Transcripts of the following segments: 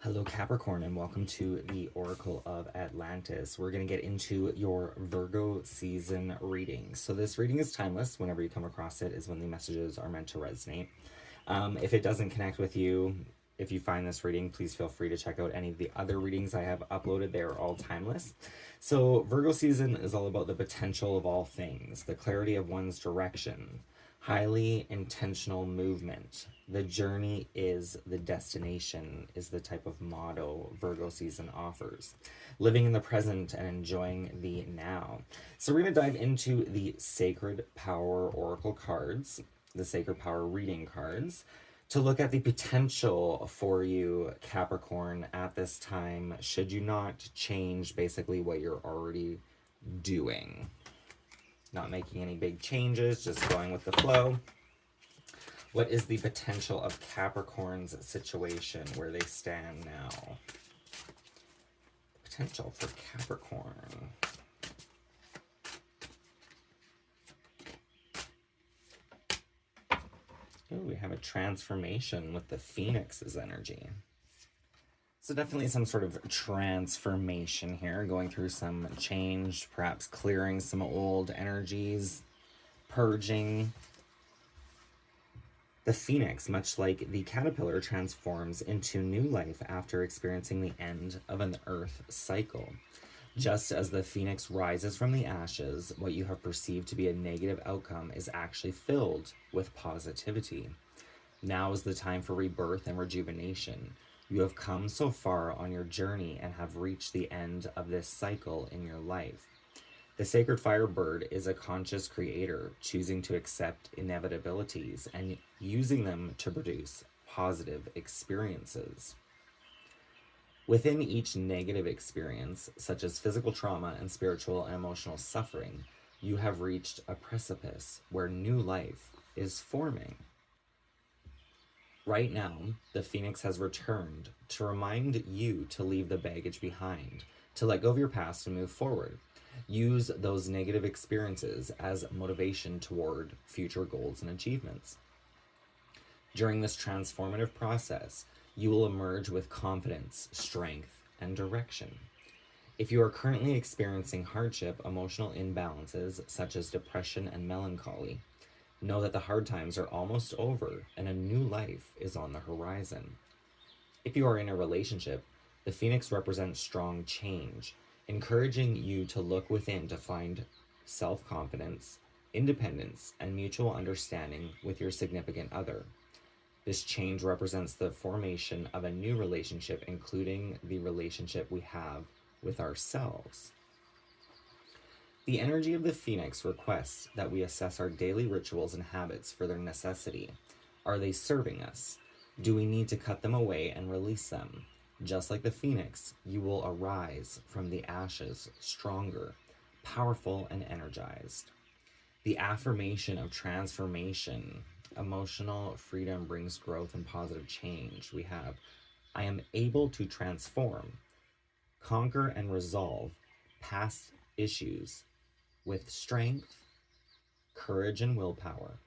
Hello, Capricorn, and welcome to the Oracle of Atlantis. We're going to get into your Virgo season reading. So this reading is timeless. Whenever you come across it is when the messages are meant to resonate. If it doesn't connect with you, if you find this reading, please feel free to check out any of the other readings I have uploaded. They are all timeless. So Virgo season is all about the potential of all things, the clarity of one's direction, highly intentional movement. The journey is the destination is the type of motto Virgo season offers. Living in the present and enjoying the now. So we're going to dive into the Sacred Power Oracle cards, the Sacred Power reading cards, to look at the potential for you, Capricorn, at this time, should you not change basically what you're already doing. Not making any big changes, just going with the flow. What is the potential of Capricorn's situation, where they stand now? Potential for Capricorn. Ooh, we have a transformation with the Phoenix's energy. So definitely some sort of transformation here, going through some change, perhaps clearing some old energies, purging. The Phoenix, much like the caterpillar, transforms into new life after experiencing the end of an earth cycle. Just as the Phoenix rises from the ashes, what you have perceived to be a negative outcome is actually filled with positivity. Now is the time for rebirth and rejuvenation. You have come so far on your journey and have reached the end of this cycle in your life. The sacred firebird is a conscious creator, choosing to accept inevitabilities and using them to produce positive experiences. Within each negative experience, such as physical trauma and spiritual and emotional suffering, you have reached a precipice where new life is forming. Right now, the Phoenix has returned to remind you to leave the baggage behind, to let go of your past and move forward. Use those negative experiences as motivation toward future goals and achievements. During this transformative process, you will emerge with confidence, strength, and direction. If you are currently experiencing hardship, emotional imbalances such as depression and melancholy, know that the hard times are almost over and a new life is on the horizon. If you are in a relationship, the Phoenix represents strong change, encouraging you to look within to find self-confidence, independence, and mutual understanding with your significant other. This change represents the formation of a new relationship, including the relationship we have with ourselves. The energy of the Phoenix requests that we assess our daily rituals and habits for their necessity. Are they serving us? Do we need to cut them away and release them? Just like the Phoenix, you will arise from the ashes stronger, powerful, and energized. The affirmation of transformation. Emotional freedom brings growth and positive change. We have, I am able to transform, conquer, and resolve past issues with strength, courage, and willpower.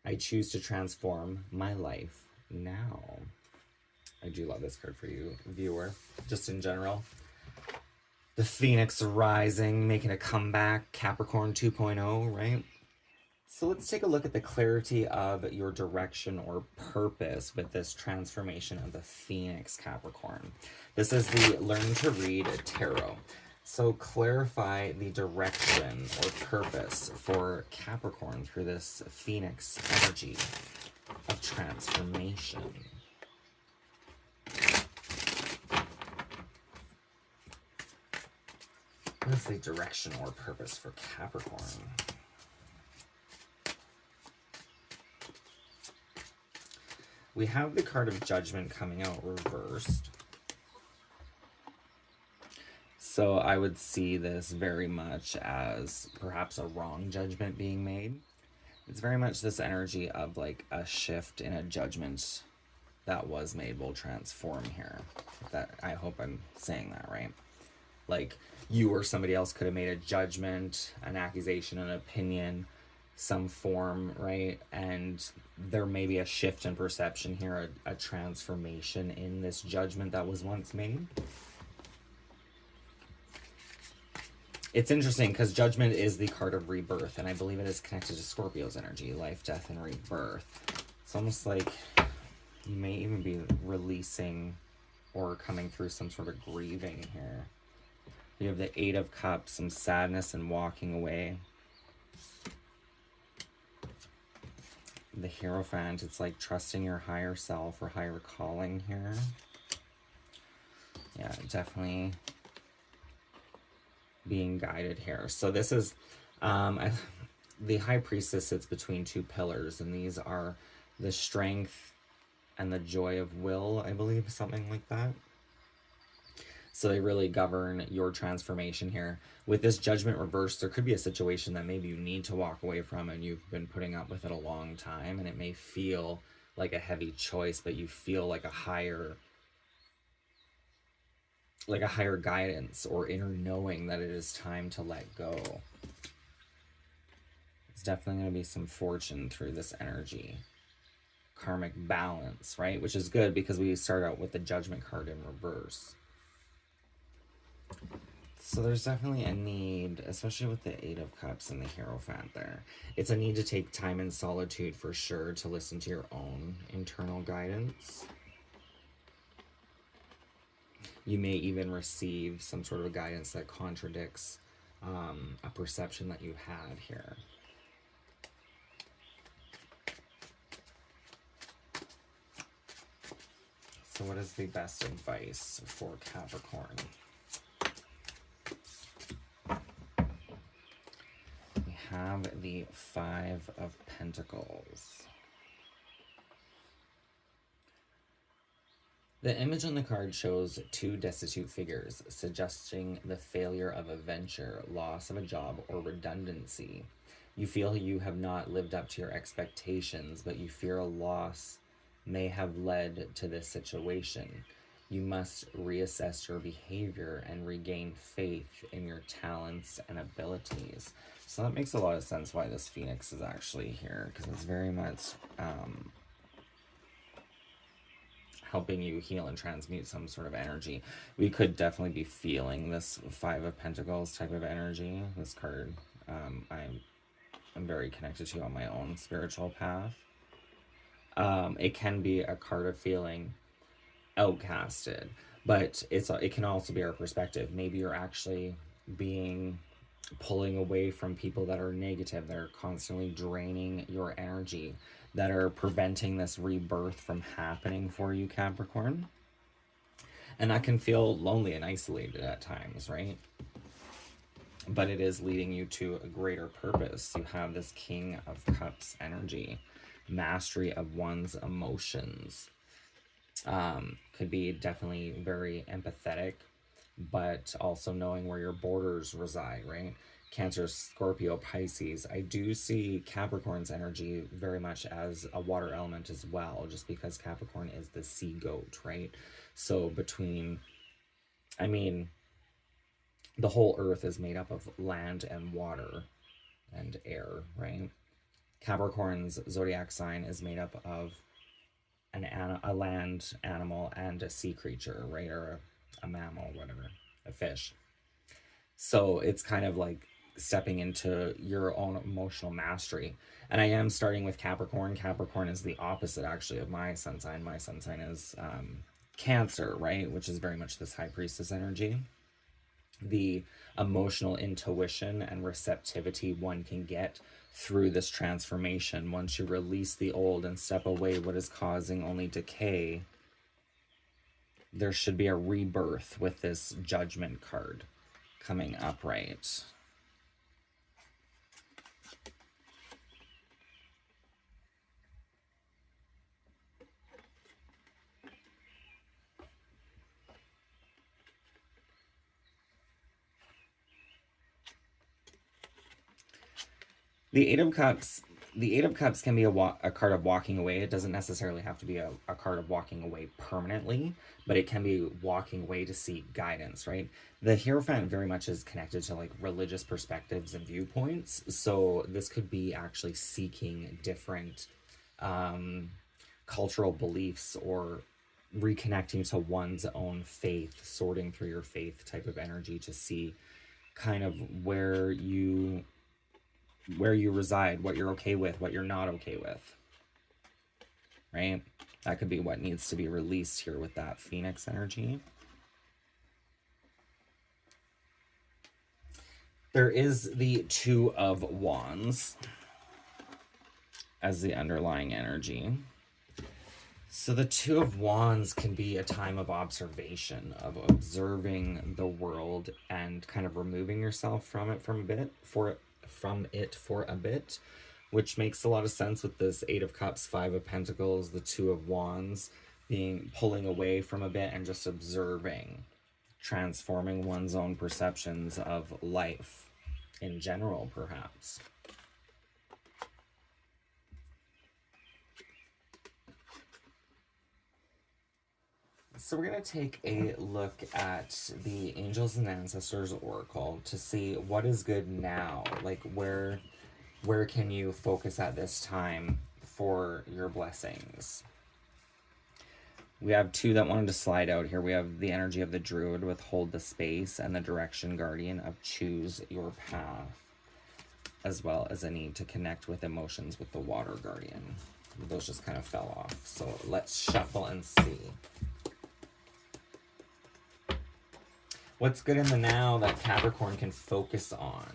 I choose to transform my life now. I do love this card for you, viewer, just in general. The Phoenix rising, making a comeback, Capricorn 2.0, right? So let's take a look at the clarity of your direction or purpose with this transformation of the Phoenix, Capricorn. This is the Learn to Read Tarot. So clarify the direction or purpose for Capricorn through this Phoenix energy of transformation. What is the direction or purpose for Capricorn? We have the card of Judgment coming out reversed. So I would see this very much as perhaps a wrong judgment being made. It's very much this energy of like a shift in a judgment that was made will transform here. That, I hope I'm saying that right. Like you or somebody else could have made a judgment, an accusation, an opinion some form, right? And there may be a shift in perception here, a transformation in this judgment that was once made. It's interesting because judgment is the card of rebirth, and I believe it is connected to Scorpio's energy, life, death, and rebirth. It's almost like you may even be releasing or coming through some sort of grieving here. You have the Eight of Cups, some sadness and walking away. The Hierophant, it's like trusting your higher self or higher calling here. Yeah, definitely being guided here. So this is, the High Priestess sits between two pillars, and these are the strength and the joy of will, I believe, something like that. So they really govern your transformation here. With this judgment reversed, there could be a situation that maybe you need to walk away from and you've been putting up with it a long time, and it may feel like a heavy choice, but you feel like a higher guidance or inner knowing that it is time to let go. There's definitely going to be some fortune through this energy. Karmic balance, right? Which is good because we start out with the Judgment card in reverse. So there's definitely a need, especially with the Eight of Cups and the Hierophant there. It's a need to take time in solitude for sure to listen to your own internal guidance. You may even receive some sort of guidance that contradicts a perception that you had here. So what is the best advice for Capricorn? We have the Five of Pentacles. The image on the card shows two destitute figures, suggesting the failure of a venture, loss of a job, or redundancy. You feel you have not lived up to your expectations, but you fear a loss may have led to this situation. You must reassess your behavior and regain faith in your talents and abilities. So that makes a lot of sense why this Phoenix is actually here, because it's very much helping you heal and transmute some sort of energy. We could definitely be feeling this Five of Pentacles type of energy. This card I'm very connected to on my own spiritual path. It can be a card of feeling outcasted, but it can also be our perspective. Maybe you're actually pulling away from people that are negative, that are constantly draining your energy, that are preventing this rebirth from happening for you, Capricorn. And that can feel lonely and isolated at times, right? But it is leading you to a greater purpose. You have this King of Cups energy, mastery of one's emotions. Could be definitely very empathetic, but also knowing where your borders reside, right? Cancer, Scorpio, Pisces. I do see Capricorn's energy very much as a water element as well, just because Capricorn is the sea goat, right? So the whole earth is made up of land and water and air, right? Capricorn's zodiac sign is made up of a land animal and a sea creature, right? Or a mammal, whatever, a fish. So it's kind of like stepping into your own emotional mastery. And I am starting with Capricorn. Capricorn is the opposite, actually, of my sun sign. My sun sign is Cancer, right? Which is very much this High Priestess energy. The emotional intuition and receptivity one can get through this transformation. Once you release the old and step away what is causing only decay, there should be a rebirth with this Judgment card coming up, right? The Eight of Cups, The Eight of Cups can be a card of walking away. It doesn't necessarily have to be a card of walking away permanently, but it can be walking away to seek guidance, right? The Hierophant very much is connected to like religious perspectives and viewpoints. So this could be actually seeking different cultural beliefs or reconnecting to one's own faith, sorting through your faith type of energy to see kind of where you reside, what you're okay with, what you're not okay with, right? That could be what needs to be released here with that Phoenix energy. There is the Two of Wands as the underlying energy. So the Two of Wands can be a time of observation, of observing the world and kind of removing yourself from it for a bit, which makes a lot of sense with this Eight of Cups, Five of Pentacles, the Two of Wands, being pulling away from a bit and just observing, transforming one's own perceptions of life in general, perhaps. So we're going to take a look at the Angels and Ancestors Oracle to see what is good now. Like where can you focus at this time for your blessings? We have two that wanted to slide out here. We have the energy of the Druid with Hold the Space and the Direction Guardian of Choose Your Path, as well as a need to connect with emotions with the Water Guardian. Those just kind of fell off. So let's shuffle and see. What's good in the now that Capricorn can focus on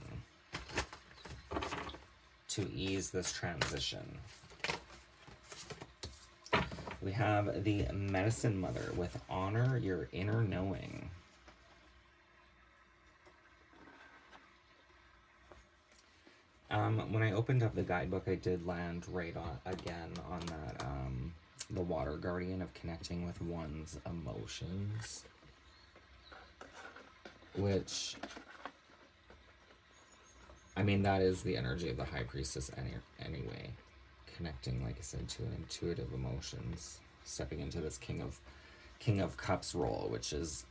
to ease this transition? We have the Medicine Mother with Honor Your Inner Knowing. When I opened up the guidebook, I did land right on that the Water Guardian of connecting with one's emotions, which, I mean, that is the energy of the High Priestess anyway. Connecting, like I said, to intuitive emotions, stepping into this King of Cups role, which is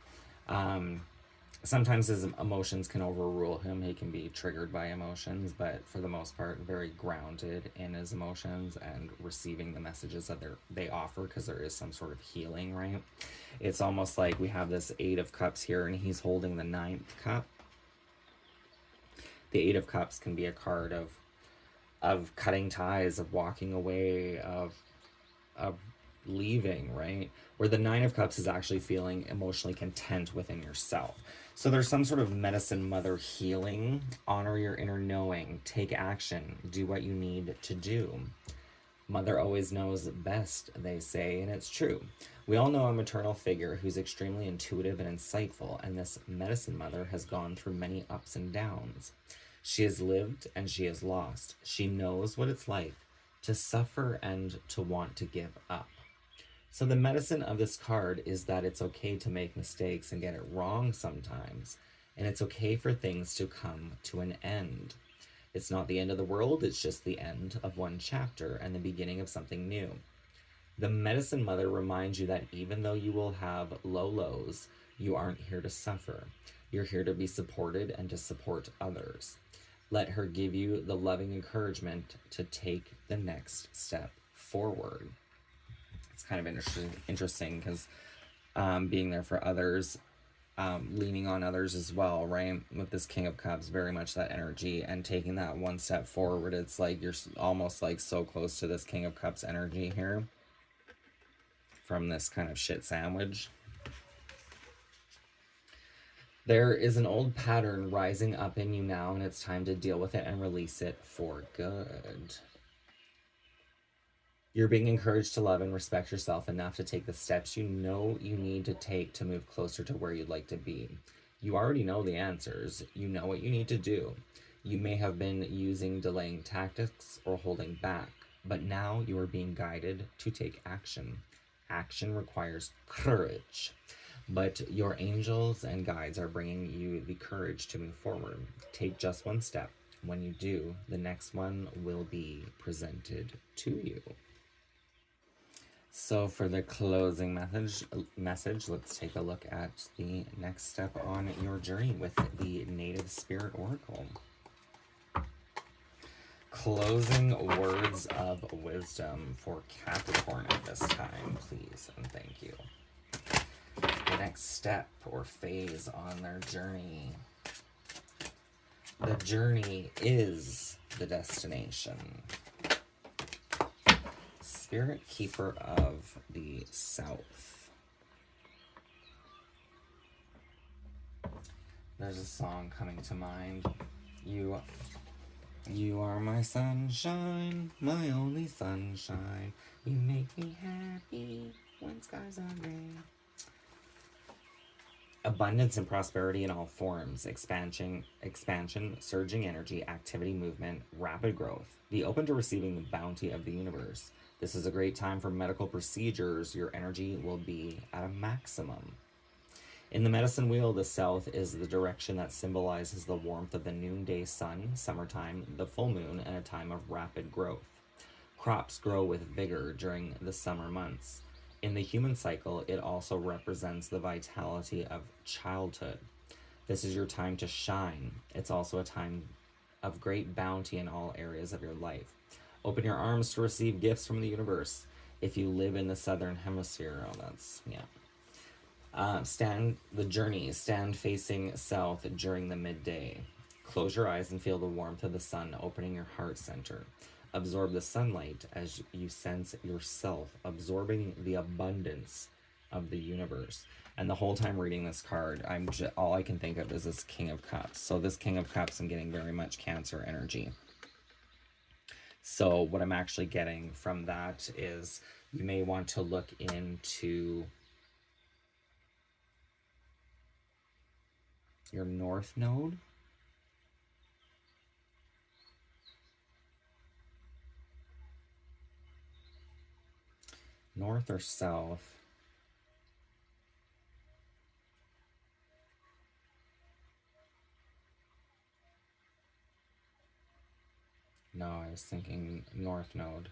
sometimes his emotions can overrule him. He can be triggered by emotions, but for the most part, very grounded in his emotions and receiving the messages that they offer, because there is some sort of healing, right? It's almost like we have this Eight of Cups here, and he's holding the Ninth Cup. The Eight of Cups can be a card of cutting ties, of walking away, of leaving, right? Where the Nine of Cups is actually feeling emotionally content within yourself. So there's some sort of Medicine Mother healing. Honor your inner knowing. Take action. Do what you need to do. Mother always knows best, they say, and it's true. We all know a maternal figure who's extremely intuitive and insightful, and this Medicine Mother has gone through many ups and downs. She has lived and she has lost. She knows what it's like to suffer and to want to give up. So the medicine of this card is that it's okay to make mistakes and get it wrong sometimes. And it's okay for things to come to an end. It's not the end of the world, it's just the end of one chapter and the beginning of something new. The Medicine Mother reminds you that even though you will have low lows, you aren't here to suffer. You're here to be supported and to support others. Let her give you the loving encouragement to take the next step forward. It's kind of interesting because being there for others, leaning on others as well, right? With this King of Cups, very much that energy, and taking that one step forward. It's like you're almost like so close to this King of Cups energy here from this kind of shit sandwich. There is an old pattern rising up in you now, and it's time to deal with it and release it for good. You're being encouraged to love and respect yourself enough to take the steps you know you need to take to move closer to where you'd like to be. You already know the answers. You know what you need to do. You may have been using delaying tactics or holding back, but now you are being guided to take action. Action requires courage, but your angels and guides are bringing you the courage to move forward. Take just one step. When you do, the next one will be presented to you. So for the closing message, let's take a look at the next step on your journey with the Native Spirit Oracle. Closing words of wisdom for Capricorn at this time, please, and thank you. The next step or phase on their journey. The journey is the destination. Spirit Keeper of the South. There's a song coming to mind. You are my sunshine, my only sunshine. You make me happy when skies are gray. Abundance and prosperity in all forms, expansion, surging energy, activity, movement, rapid growth. Be open to receiving the bounty of the universe. This is a great time for medical procedures. Your energy will be at a maximum. In the medicine wheel, the south is the direction that symbolizes the warmth of the noonday sun, summertime, the full moon, and a time of rapid growth. Crops grow with vigor during the summer months. In the human cycle, it also represents the vitality of childhood. This is your time to shine. It's also a time of great bounty in all areas of your life. Open your arms to receive gifts from the universe. If you live in the southern hemisphere, stand facing south during the midday. Close your eyes and feel the warmth of the sun opening your heart center. Absorb the sunlight as you sense yourself absorbing the abundance of the universe. And the whole time reading this card, all I can think of is this King of Cups. So this King of Cups, I'm getting very much Cancer energy. So what I'm actually getting from that is you may want to look into your North Node. North or South? No, I was thinking North Node.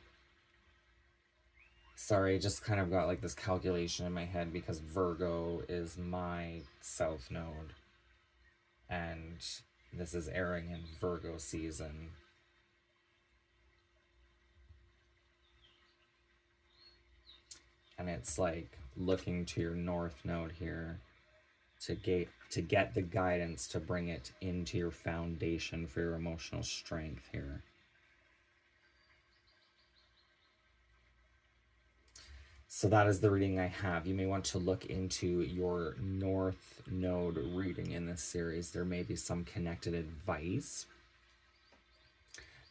Sorry, just kind of got like this calculation in my head because Virgo is my South Node. And this is airing in Virgo season. And it's like looking to your North Node here to get the guidance to bring it into your foundation for your emotional strength here. So that is the reading I have. You may want to look into your North Node reading in this series. There may be some connected advice.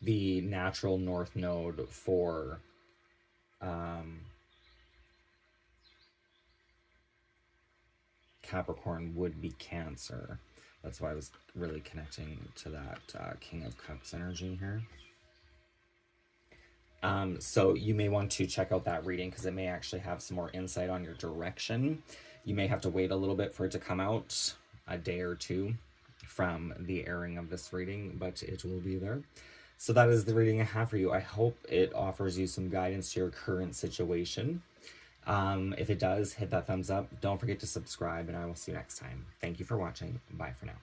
The natural North Node for Capricorn would be Cancer. That's why I was really connecting to that King of Cups energy here. So you may want to check out that reading because it may actually have some more insight on your direction. You may have to wait a little bit for it to come out, a day or two from the airing of this reading, but it will be there. So that is the reading I have for you. I hope it offers you some guidance to your current situation. If it does, hit that thumbs up. Don't forget to subscribe, and I will see you next time. Thank you for watching. Bye for now.